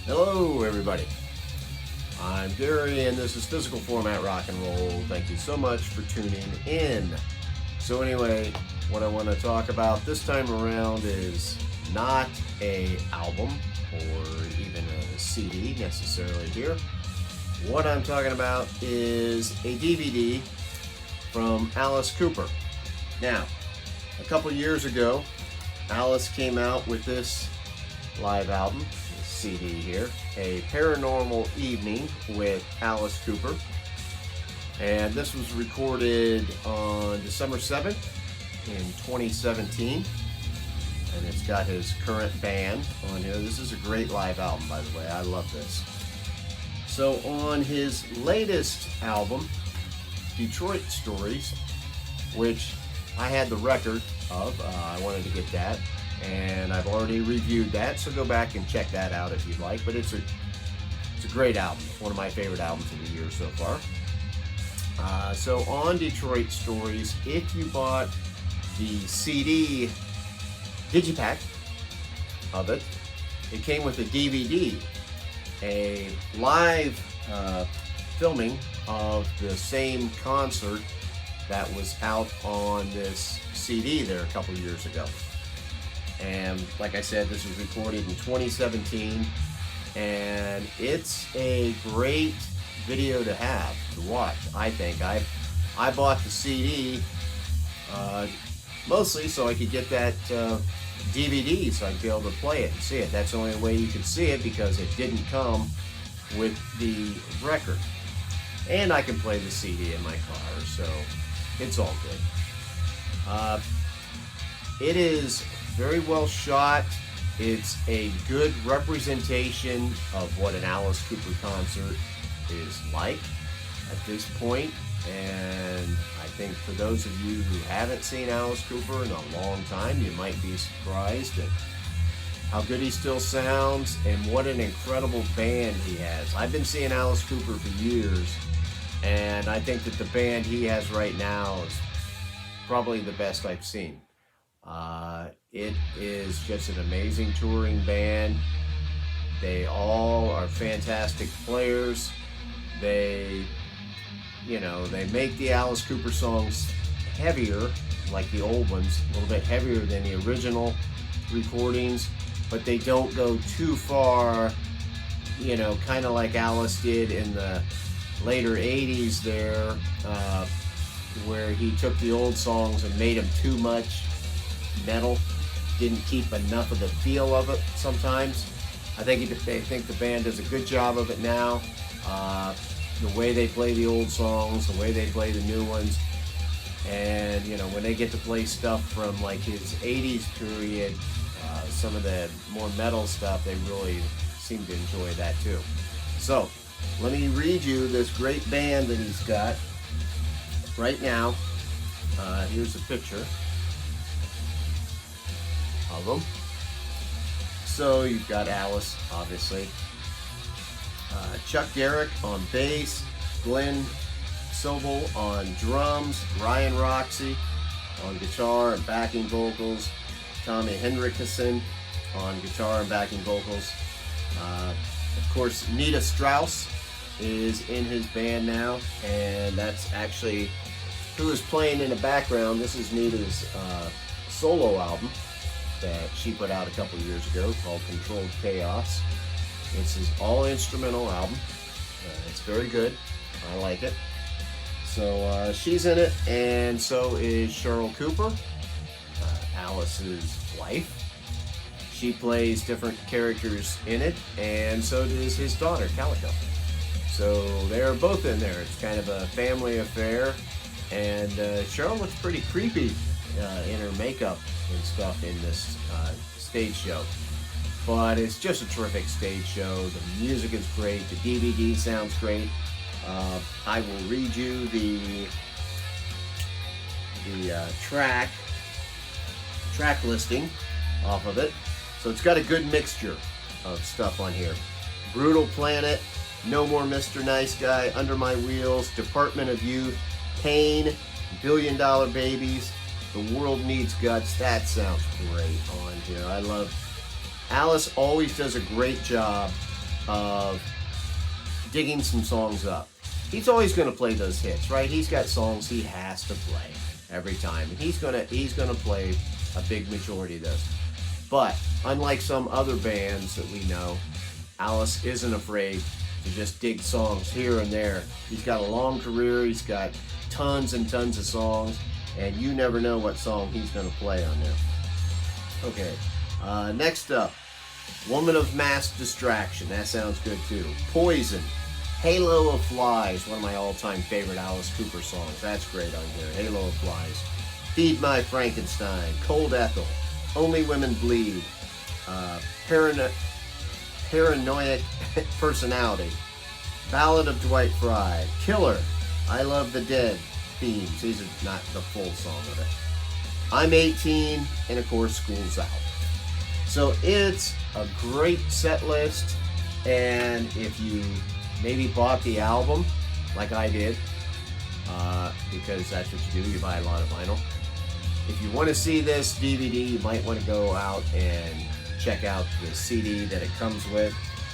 Hello everybody, I'm Gary and this is Physical Format Rock and Roll. Thank you so much for tuning in. So anyway, what I want to talk about this time around is not a album or even a CD necessarily here. What I'm talking about is a DVD from Alice Cooper. Now, a couple years ago, Alice came out with this live album, this CD here, A Paranormal Evening with Alice Cooper. And this was recorded on December 7th in 2017. And it's got his current band on here. This is a great live album, by the way. I love this. So on his latest album, Detroit Stories, which I had the record of, I wanted to get that, and I've already reviewed that, so go back and check that out if you'd like. But it's a great album, one of my favorite albums of the year so far. So on Detroit Stories, if you bought the CD digipack of it, it came with a DVD, a live filming of the same concert that was out on this CD there a couple years ago. And like I said, this was recorded in 2017, and it's a great video to have, to watch, I think. I bought the CD mostly so I could get that DVD so I'd be able to play it and see it. That's the only way you could see it because it didn't come with the record. And I can play the CD in my car, so it's all good. It is very well shot. It's a good representation of what an Alice Cooper concert is like at this point. And I think for those of you who haven't seen Alice Cooper in a long time, you might be surprised at how good he still sounds and what an incredible band he has. I've been seeing Alice Cooper for years, and I think that the band he has right now is probably the best I've seen. It is just an amazing touring band. They all are fantastic players. They make the Alice Cooper songs heavier, like the old ones, a little bit heavier than the original recordings, but they don't go too far, kind of like Alice did in the later 80s there, where he took the old songs and made them too much metal, didn't keep enough of the feel of it sometimes. I think they think the band does a good job of it now. The way they play the old songs, the way they play the new ones, and when they get to play stuff from like his 80s period, some of the more metal stuff, they really seem to enjoy that too. So let me read you this great band that he's got right now. Here's a picture of them. So you've got Alice, obviously. Chuck Garrick on bass, Glenn Sobel on drums, Ryan Roxy on guitar and backing vocals, Tommy Henriksen on guitar and backing vocals. Of course, Nita Strauss is in his band now, and that's actually who is playing in the background. This is Nita's solo album that she put out a couple years ago called Controlled Chaos. It's his all-instrumental album. It's very good. I like it. So she's in it, and so is Cheryl Cooper, Alice's wife. She plays different characters in it, and so does his daughter, Calico. So they're both in there. It's kind of a family affair, and Cheryl looks pretty creepy in her makeup and stuff in this stage show. But it's just a terrific stage show. The music is great. The DVD sounds great. I will read you the track listing off of it. So it's got a good mixture of stuff on here. Brutal Planet, No More Mr. Nice Guy, Under My Wheels, Department of Youth, Pain, $1 Billion Babies, The World Needs Guts. That sounds great on here. I love Alice. Always does a great job of digging some songs up. He's always going to play those hits, right? He's got songs he has to play every time. And he's gonna play a big majority of those. But unlike some other bands that we know, Alice isn't afraid to just dig songs here and there. He's got a long career. He's got tons and tons of songs, and you never know what song he's going to play on there. Okay, next up, Woman of Mass Distraction. That sounds good too. Poison, Halo of Flies, one of my all-time favorite Alice Cooper songs. That's great on here. Halo of Flies. Feed My Frankenstein, Cold Ethel, Only Women Bleed, Paranoid Personality, Ballad of Dwight Fry, Killer, I Love the Dead themes. These are not the full song of it. I'm 18, and of course, School's Out. So it's a great set list, and if you maybe bought the album, like I did, because that's what you do, you buy a lot of vinyl. If you want to see this DVD, you might want to go out and check out the CD that it comes with,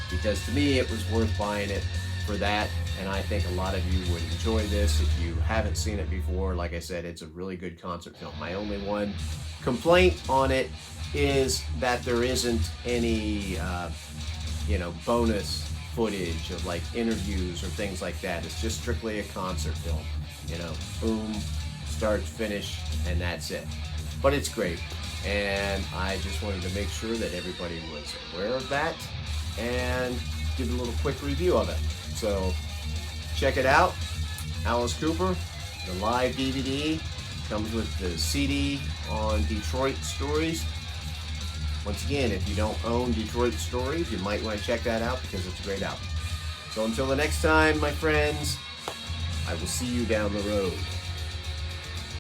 because to me it was worth buying it for that, and I think a lot of you would enjoy this if you haven't seen it before. Like I said, it's a really good concert film. My only one complaint on it is that there isn't any bonus footage of like interviews or things like that. It's just strictly a concert film, boom, start, finish, and that's it. But it's great, and I just wanted to make sure that everybody was aware of that and give a little quick review of it. So check it out. Alice Cooper, the live DVD, comes with the CD on Detroit Stories. Once again, if you don't own Detroit Stories, you might want to check that out because it's a great album. So until the next time, my friends, I will see you down the road.